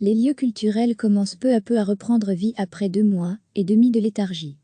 Les lieux culturels commencent peu à peu à reprendre vie après 2 mois et demi de léthargie.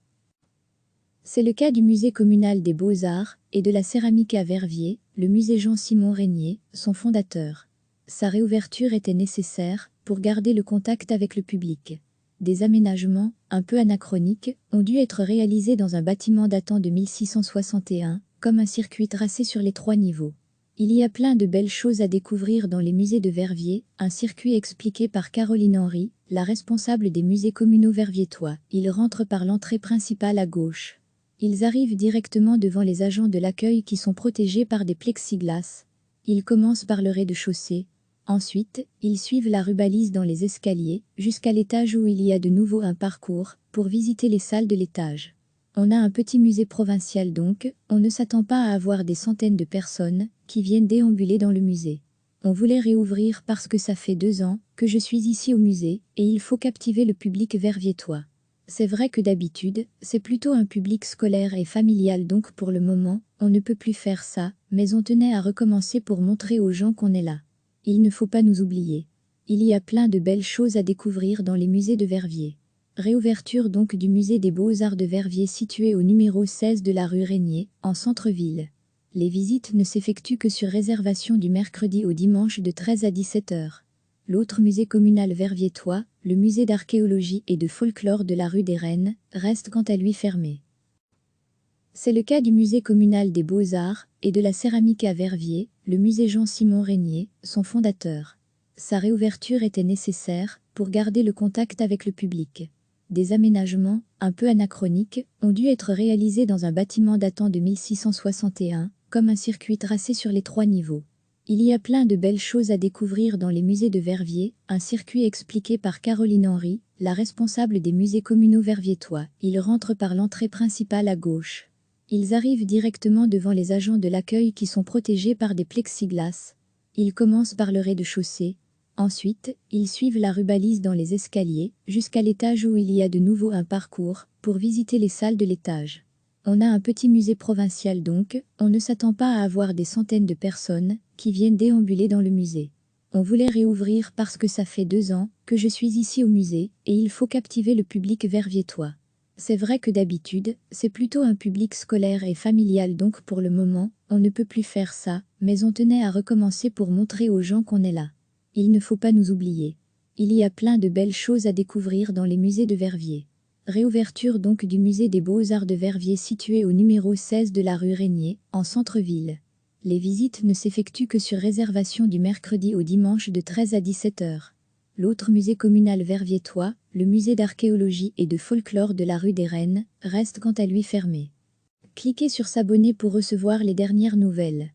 C'est le cas du musée communal des Beaux-Arts et de la céramique à Verviers, le musée Jean-Simon Régnier, son fondateur. Sa réouverture était nécessaire pour garder le contact avec le public. Des aménagements, un peu anachroniques, ont dû être réalisés dans un bâtiment datant de 1661, comme un circuit tracé sur les 3 niveaux. Il y a plein de belles choses à découvrir dans les musées de Verviers, un circuit expliqué par Caroline Henry, la responsable des musées communaux verviétois. Ils rentrent par l'entrée principale à gauche. Ils arrivent directement devant les agents de l'accueil qui sont protégés par des plexiglas. Ils commencent par le rez-de-chaussée. Ensuite, ils suivent la rubalise dans les escaliers, jusqu'à l'étage où il y a de nouveau un parcours, pour visiter les salles de l'étage. On a un petit musée provincial donc, on ne s'attend pas à avoir des centaines de personnes qui viennent déambuler dans le musée. On voulait réouvrir parce que ça fait 2 ans que je suis ici au musée, et il faut captiver le public verviétois. C'est vrai que d'habitude, c'est plutôt un public scolaire et familial donc pour le moment, on ne peut plus faire ça, mais on tenait à recommencer pour montrer aux gens qu'on est là. Il ne faut pas nous oublier. Il y a plein de belles choses à découvrir dans les musées de Verviers. Réouverture donc du musée des Beaux-Arts de Verviers situé au numéro 16 de la rue Régnier, en centre-ville. Les visites ne s'effectuent que sur réservation du mercredi au dimanche de 13 à 17 h. L'autre musée communal verviétois, le musée d'archéologie et de folklore de la rue des Reines, reste quant à lui fermé. C'est le cas du musée communal des Beaux-Arts et de la céramique à Verviers, le musée Jean-Simon Régnier, son fondateur. Sa réouverture était nécessaire pour garder le contact avec le public. Des aménagements, un peu anachroniques, ont dû être réalisés dans un bâtiment datant de 1661, comme un circuit tracé sur les 3 niveaux. Il y a plein de belles choses à découvrir dans les musées de Verviers, un circuit expliqué par Caroline Henry, la responsable des musées communaux verviétois. Ils rentrent par l'entrée principale à gauche. Ils arrivent directement devant les agents de l'accueil qui sont protégés par des plexiglas. Ils commencent par le rez-de-chaussée. Ensuite, ils suivent la rubalise dans les escaliers, jusqu'à l'étage où il y a de nouveau un parcours, pour visiter les salles de l'étage. On a un petit musée provincial donc, on ne s'attend pas à avoir des centaines de personnes qui viennent déambuler dans le musée. On voulait réouvrir parce que ça fait 2 ans que je suis ici au musée, et il faut captiver le public verviétois. C'est vrai que d'habitude, c'est plutôt un public scolaire et familial donc pour le moment, on ne peut plus faire ça, mais on tenait à recommencer pour montrer aux gens qu'on est là. Il ne faut pas nous oublier. Il y a plein de belles choses à découvrir dans les musées de Verviers. Réouverture donc du musée des Beaux-Arts de Verviers situé au numéro 16 de la rue Régnier, en centre-ville. Les visites ne s'effectuent que sur réservation du mercredi au dimanche de 13 à 17 h. L'autre musée communal verviétois, le musée d'archéologie et de folklore de la rue des Reines, reste quant à lui fermé. Cliquez sur s'abonner pour recevoir les dernières nouvelles.